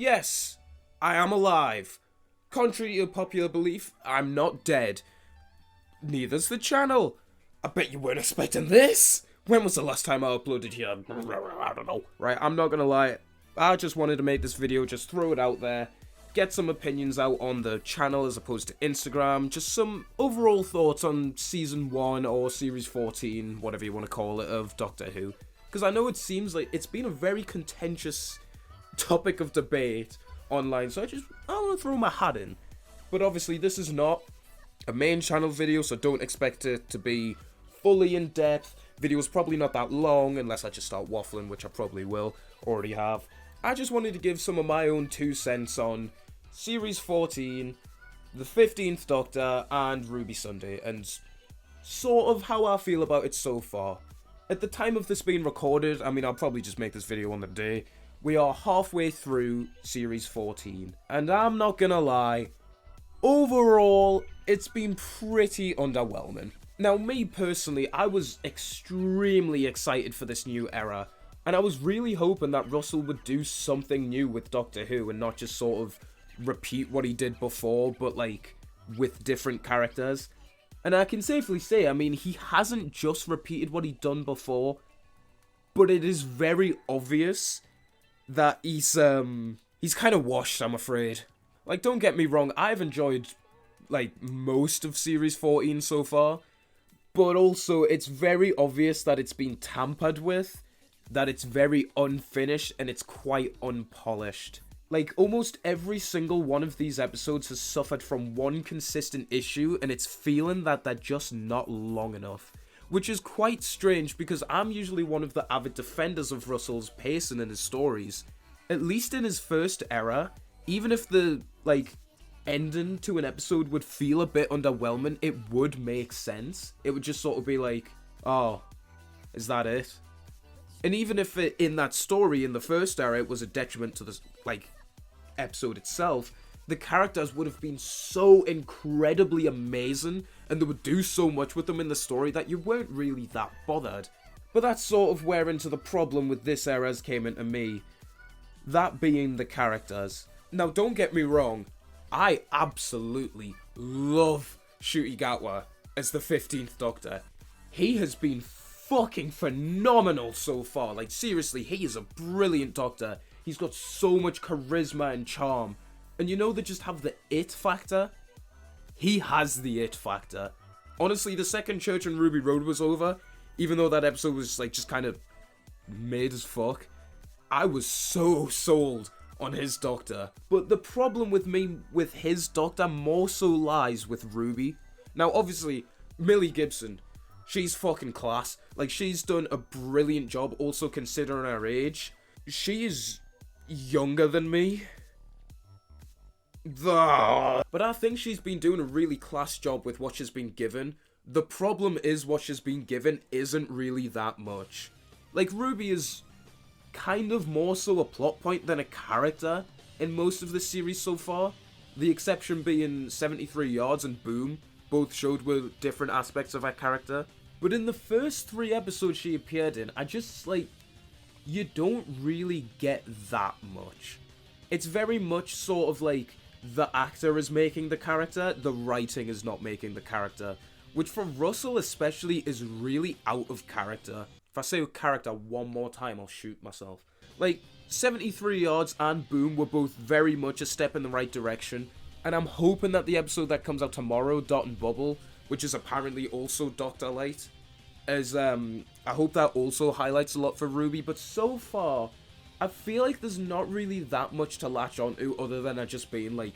Yes, I am alive. Contrary to popular belief, I'm not dead. Neither's the channel. I bet you weren't expecting this. When was the last time I uploaded here? I don't know. Right, I'm not gonna lie. I just wanted to make this video, just throw it out there. Get some opinions out on the channel as opposed to Instagram. Just some overall thoughts on Season 1 or Series 14, whatever you want to call it, of Doctor Who. Because I know it seems like it's been a very contentious topic of debate online, so I want to throw my hat in. But obviously this is not a main channel video, so don't expect it to be fully in depth. Video's probably not that long, unless I just start waffling, which I probably will, already have. I just wanted to give some of my own 2 cents on Series 14, the 15th Doctor, and Ruby Sunday, and sort of how I feel about it so far. At the time of this being recorded, I mean, I'll probably just make this video on the day, we are halfway through Series 14, and I'm not gonna lie, overall, it's been pretty underwhelming. Now, me personally, I was extremely excited for this new era, and I was really hoping that Russell would do something new with Doctor Who and not just sort of repeat what he did before, but like with different characters. And I can safely say, I mean, he hasn't just repeated what he'd done before, but it is very obvious that he's kind of washed, I'm afraid. Like, don't get me wrong, I've enjoyed like most of Series 14 so far, but also it's very obvious that it's been tampered with, that it's very unfinished, and it's quite unpolished. Like, almost every single one of these episodes has suffered from one consistent issue, and it's feeling that they're just not long enough. Which is quite strange, because I'm usually one of the avid defenders of Russell's pacing in his stories. At least in his first era, even if the, like, ending to an episode would feel a bit underwhelming, it would make sense. It would just sort of be like, oh, is that it? And even if in that story, in the first era, it was a detriment to the, like, episode itself, the characters would have been so incredibly amazing, and they would do so much with them in the story that you weren't really that bothered. But that's sort of where into the problem with this era's came into me. That being the characters. Now, don't get me wrong, I absolutely love Ncuti Gatwa as the 15th Doctor. He has been fucking phenomenal so far. Like, seriously, he is a brilliant Doctor. He's got so much charisma and charm. And you know they just have the it factor? He has the it factor. Honestly, the second Church and Ruby Road was over, even though that episode was like just kind of mid as fuck, I was so sold on his Doctor. But the problem with me with his Doctor more so lies with Ruby. Now, obviously, Millie Gibson, she's fucking class. Like, she's done a brilliant job, also considering her age. She is younger than me. But I think she's been doing a really class job with what she's been given. The problem is what she's been given isn't really that much. Like, Ruby is kind of more so a plot point than a character in most of the series so far. The exception being 73 Yards and Boom, both showed with different aspects of her character. But in the first 3 episodes she appeared in, I just, like, you don't really get that much. It's very much sort of like the actor is making the character, the writing is not making the character. Which for Russell especially is really out of character. If I say character one more time, I'll shoot myself. Like, 73 Yards and Boom were both very much a step in the right direction. And I'm hoping that the episode that comes out tomorrow, Dot and Bubble, which is apparently also Dr. Light, is, I hope that also highlights a lot for Ruby. But so far, I feel like there's not really that much to latch onto other than her just being, like,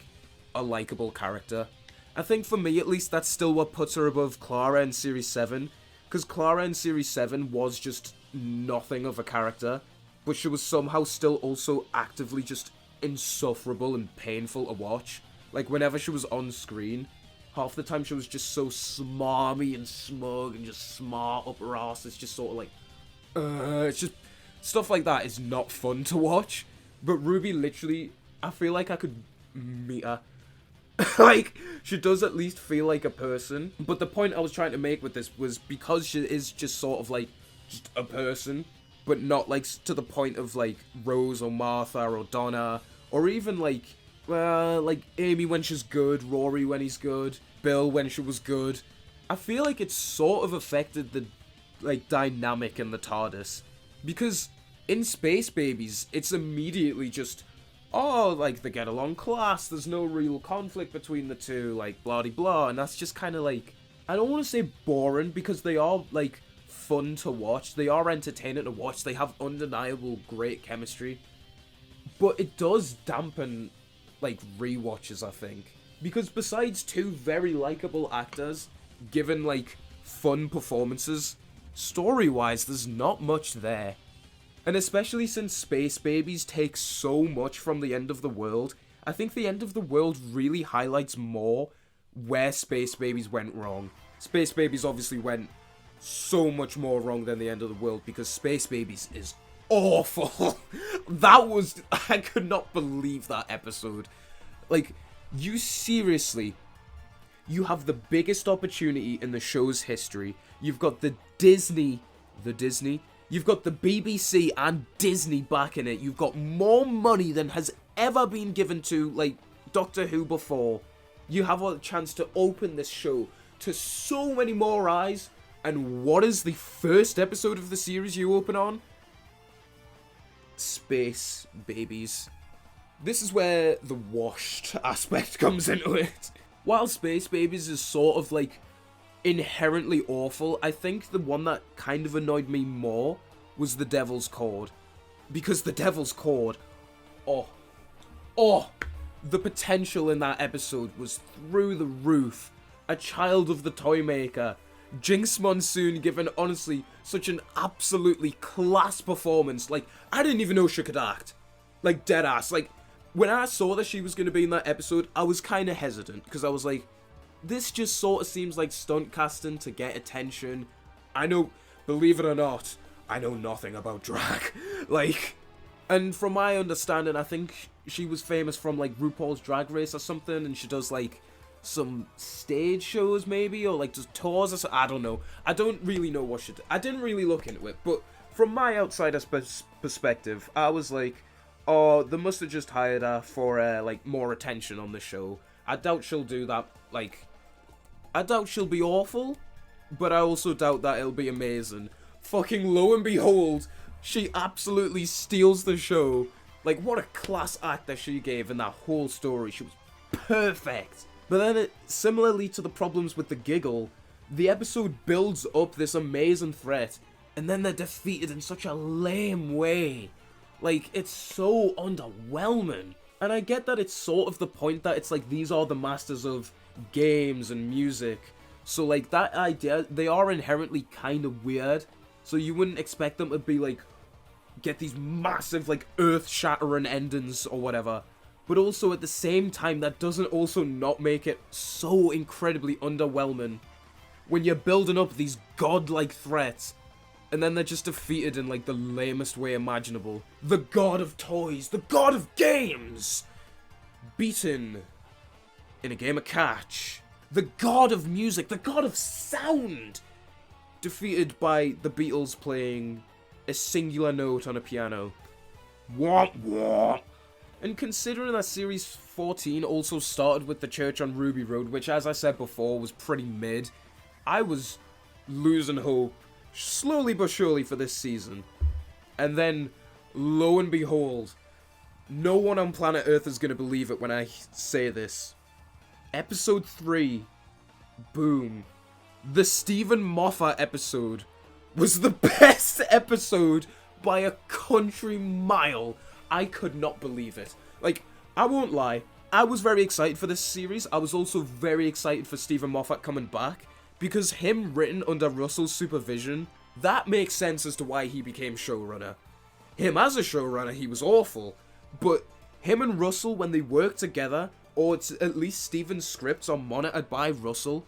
a likable character. I think for me, at least, that's still what puts her above Clara in Series 7. Because Clara in Series 7 was just nothing of a character, but she was somehow still also actively just insufferable and painful to watch. Like, whenever she was on screen, half the time she was just so smarmy and smug and just smart up her ass. It's just sort of like, it's just, stuff like that is not fun to watch. But Ruby, literally, I feel like I could meet her. Like, she does at least feel like a person. But the point I was trying to make with this was because she is just sort of like just a person, but not like to the point of like Rose or Martha or Donna Or even like Amy when she's good, Rory when he's good, Bill when she was good. I feel like it's sort of affected the like dynamic in the TARDIS, because in Space Babies it's immediately just, oh, like they get along class, there's no real conflict between the two, like blah de blah, and that's just kind of like, I don't want to say boring, because they are like fun to watch, they are entertaining to watch, they have undeniable great chemistry, but it does dampen like rewatches, I think, because besides two very likable actors given like fun performances, story-wise there's not much there. And especially since Space Babies takes so much from The End of the World, I think The End of the World really highlights more where Space Babies went wrong. Space Babies obviously went so much more wrong than The End of the World, because Space Babies is awful. That was, I could not believe that episode. Like, you seriously, you have the biggest opportunity in the show's history. You've got the Disney, you've got the BBC and Disney backing it. You've got more money than has ever been given to, like, Doctor Who before. You have a chance to open this show to so many more eyes. And what is the first episode of the series you open on? Space Babies. This is where the washed aspect comes into it. While Space Babies is sort of like inherently awful, I think the one that kind of annoyed me more was the Devil's Cord. Because the Devil's Cord, the potential in that episode was through the roof. A child of the Toymaker, Jinx Monsoon given, honestly, such an absolutely class performance. Like, I didn't even know she could act. Like, deadass. Like, when I saw that she was going to be in that episode, I was kind of hesitant, because I was like, this just sort of seems like stunt casting to get attention. I know, believe it or not, I know nothing about drag. Like, and from my understanding, I think she was famous from, like, RuPaul's Drag Race or something, and she does, like, some stage shows maybe, or like just tours or something. I don't know. I don't really know what she did. I didn't really look into it, but from my outsider's perspective, I was like, oh, they must have just hired her for like more attention on the show. I doubt she'll do that. Like, I doubt she'll be awful, but I also doubt that it'll be amazing. Fucking lo and behold, she absolutely steals the show. Like, what a class act that she gave in that whole story. She was perfect. But then, similarly to the problems with the Giggle, the episode builds up this amazing threat, and then they're defeated in such a lame way. Like, it's so underwhelming. And I get that it's sort of the point that it's like, these are the masters of games and music. So, like, that idea, they are inherently kind of weird. So you wouldn't expect them to be, like, get these massive, like, earth-shattering endings or whatever. But also, at the same time, that doesn't also not make it so incredibly underwhelming when you're building up these godlike threats, and then they're just defeated in, like, the lamest way imaginable. The god of toys, the god of games, beaten in a game of catch. The god of music, the god of sound, defeated by the Beatles playing a singular note on a piano. Womp womp. And considering that Series 14 also started with the church on Ruby Road, which, as I said before, was pretty mid, I was losing hope, slowly but surely, for this season. And then, lo and behold, no one on planet Earth is going to believe it when I say this. Episode 3, boom. The Stephen Moffat episode was the best episode by a country mile. I could not believe it. Like, I won't lie, I was very excited for this series. I was also very excited for Stephen Moffat coming back, because him written under Russell's supervision, that makes sense as to why he became showrunner. Him as a showrunner, he was awful, but him and Russell, when they work together, or it's at least Stephen's scripts are monitored by Russell,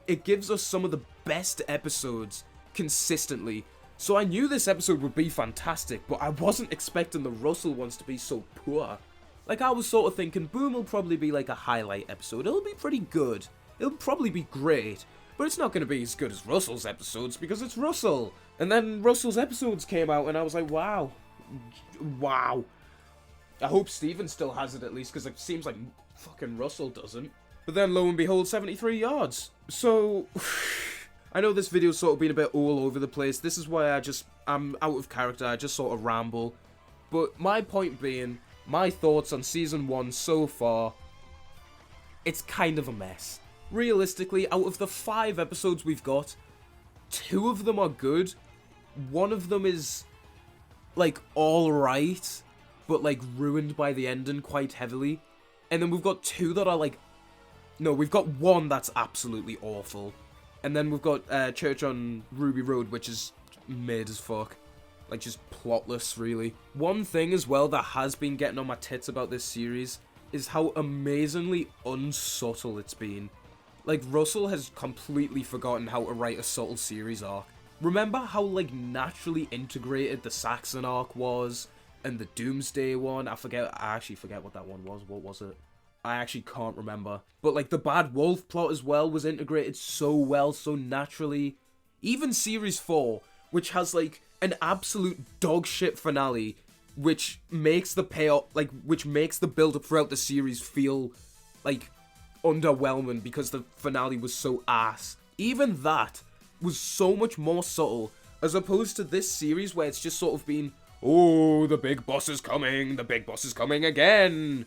it gives us some of the best episodes consistently. So I knew this episode would be fantastic, but I wasn't expecting the Russell ones to be so poor. Like, I was sort of thinking, Boom will probably be like a highlight episode. It'll be pretty good. It'll probably be great. But it's not going to be as good as Russell's episodes, because it's Russell. And then Russell's episodes came out, and I was like, wow. Wow. I hope Steven still has it at least, because it seems like fucking Russell doesn't. But then lo and behold, 73 yards. So, I know this video's sort of been a bit all over the place. This is why I'm out of character, I just sort of ramble. But my point being, my thoughts on Season 1 so far, it's kind of a mess. Realistically, out of the 5 episodes we've got, 2 of them are good. One of them is, like, alright, but, like, ruined by the ending quite heavily. And then we've got 2 that are, like... No, we've got 1 that's absolutely awful. And then we've got Church on Ruby Road, which is mid as fuck. Like, just plotless, really. One thing as well that has been getting on my tits about this series is how amazingly unsubtle it's been. Like, Russell has completely forgotten how to write a subtle series arc. Remember how, like, naturally integrated the Saxon arc was, and the Doomsday one? I actually forget what that one was. What was it? I actually can't remember. But, like, the Bad Wolf plot as well was integrated so well, so naturally. Even Series 4, which has, like, an absolute dogshit finale, which makes the payoff, like, which makes the build-up throughout the series feel, like, underwhelming because the finale was so ass. Even that was so much more subtle, as opposed to this series where it's just sort of been, oh, the big boss is coming again.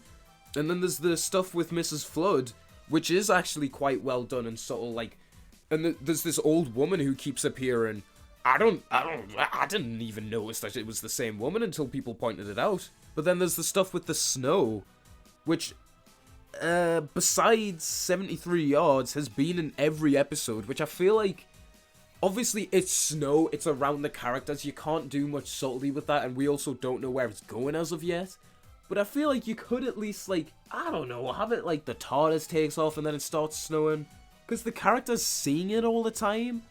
And then there's the stuff with Mrs. Flood, which is actually quite well done and subtle, like, and there's this old woman who keeps appearing. I didn't even notice that it was the same woman until people pointed it out. But then there's the stuff with the snow, which, besides 73 yards, has been in every episode, which I feel like, obviously it's snow, it's around the characters, you can't do much subtlety with that, and we also don't know where it's going as of yet. But I feel like you could at least, like, I don't know, have it like the TARDIS takes off and then it starts snowing. Because the character's seeing it all the time.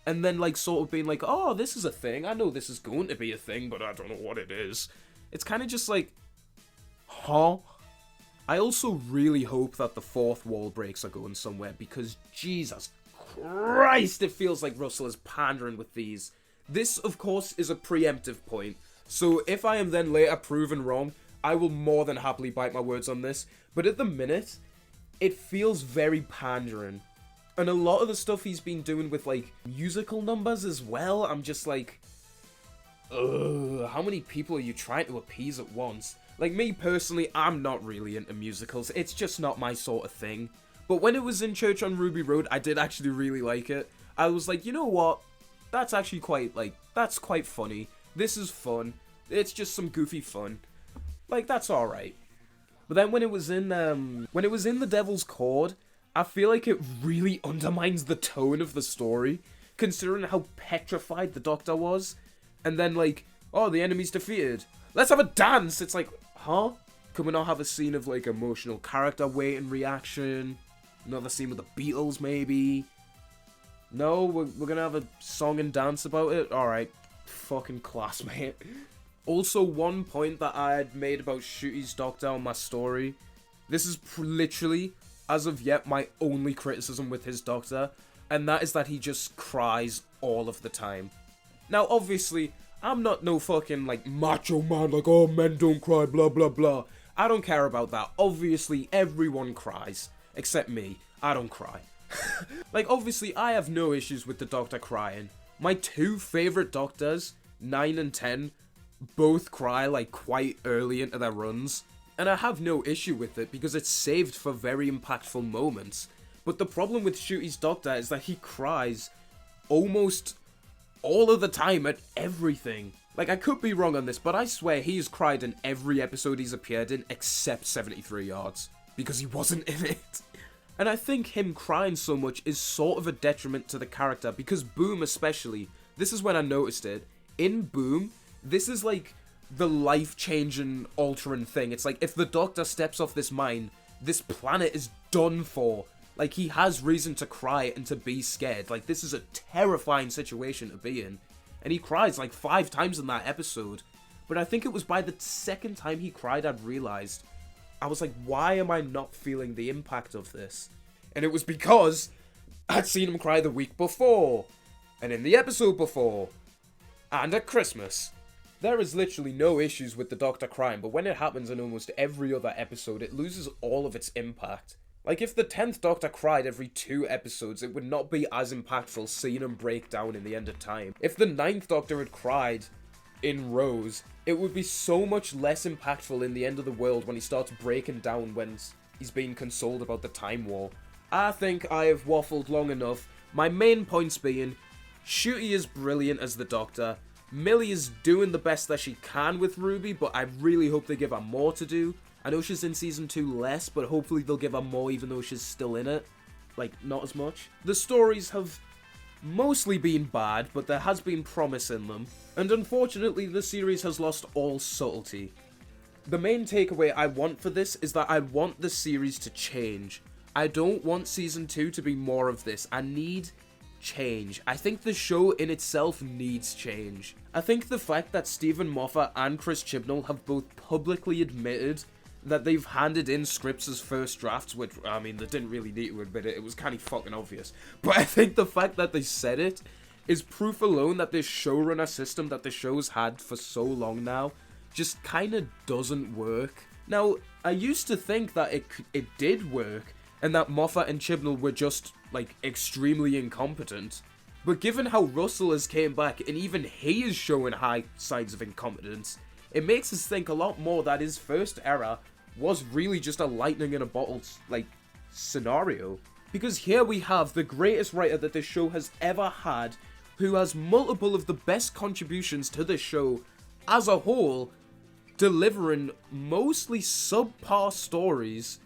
And then, like, sort of being like, oh, this is a thing. I know this is going to be a thing, but I don't know what it is. It's kind of just like, huh? I also really hope that the 4th wall breaks are going somewhere, because Jesus Christ, it feels like Russell is pandering with these. This, of course, is a preemptive point. So if I am then later proven wrong, I will more than happily bite my words on this. But at the minute, it feels very pandering. And a lot of the stuff he's been doing with, like, musical numbers as well, I'm just like, ugh, how many people are you trying to appease at once? Like, me personally, I'm not really into musicals. It's just not my sort of thing. But when it was in Church on Ruby Road, I did actually really like it. I was like, you know what? That's actually quite, like, that's quite funny. This is fun. It's just some goofy fun. Like, that's alright. But then when it was in The Devil's Cord, I feel like it really undermines the tone of the story, considering how petrified the Doctor was. And then, like, oh, the enemy's defeated. Let's have a dance! It's like, huh? Can we not have a scene of, like, emotional character weight and reaction? Another scene with the Beatles, maybe? No, we're gonna have a song and dance about it? Alright. Fucking class, mate. Also, one point that I had made about Shooty's Doctor on my story. This is literally, as of yet, my only criticism with his Doctor. And that is that he just cries all of the time. Now, obviously, I'm not no fucking, like, macho man, like, oh, men don't cry, blah, blah, blah. I don't care about that. Obviously, everyone cries. Except me. I don't cry. Like, obviously, I have no issues with the Doctor crying. My 2 favourite Doctors, 9 and 10, both cry, like, quite early into their runs. And I have no issue with it, because it's saved for very impactful moments. But the problem with Shooty's Doctor is that he cries almost all of the time at everything. Like, I could be wrong on this, but I swear he's cried in every episode he's appeared in except 73 Yards. Because he wasn't in it. And I think him crying so much is sort of a detriment to the character, because Boom especially, this is when I noticed it, in Boom, this is like the life-changing, altering thing. It's like, if the Doctor steps off this mine, this planet is done for. Like, he has reason to cry and to be scared. Like, this is a terrifying situation to be in. And he cries like 5 times in that episode. But I think it was by the 2nd time he cried I'd realised. I was like, why am I not feeling the impact of this? And it was because I'd seen him cry the week before. And in the episode before. And at Christmas. There is literally no issues with the Doctor crying, but when it happens in almost every other episode, it loses all of its impact. Like, if the 10th Doctor cried every 2 episodes, it would not be as impactful seeing him break down in the end of time. If the 9th Doctor had cried in rows, it would be so much less impactful in the end of the world when he starts breaking down when he's being consoled about the Time War. I think I have waffled long enough. My main points being, Ncuti is brilliant as the Doctor. Millie is doing the best that she can with Ruby, but I really hope they give her more to do. I know she's in season 2 less, but hopefully they'll give her more even though she's still in it. Like, not as much. The stories have mostly been bad, but there has been promise in them. And unfortunately, the series has lost all subtlety. The main takeaway I want for this is that I want the series to change. I don't want season 2 to be more of this. I need change. I think the show in itself needs change. I think the fact that Stephen Moffat and Chris Chibnall have both publicly admitted that they've handed in scripts as first drafts, which, I mean, they didn't really need to admit it, it was kind of fucking obvious. But I think the fact that they said it is proof alone that this showrunner system that the show's had for so long now just kind of doesn't work. Now, I used to think that it did work, and that Moffat and Chibnall were just, like, extremely incompetent. But given how Russell has came back, and even he is showing high signs of incompetence, it makes us think a lot more that his first error was really just a lightning in a bottle, like, scenario. Because here we have the greatest writer that this show has ever had, who has multiple of the best contributions to this show as a whole, delivering mostly subpar stories,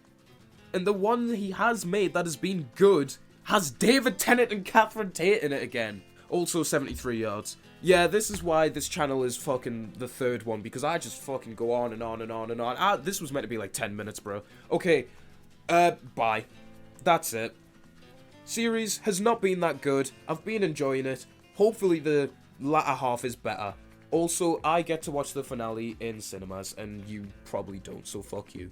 and the one he has made that has been good has David Tennant and Catherine Tate in it again. Also 73 yards. Yeah, this is why this channel is fucking the third one, because I just fucking go on and on and on and on. This was meant to be like 10 minutes, bro. Okay, bye. That's it. Series has not been that good. I've been enjoying it. Hopefully the latter half is better. Also, I get to watch the finale in cinemas, and you probably don't, so fuck you.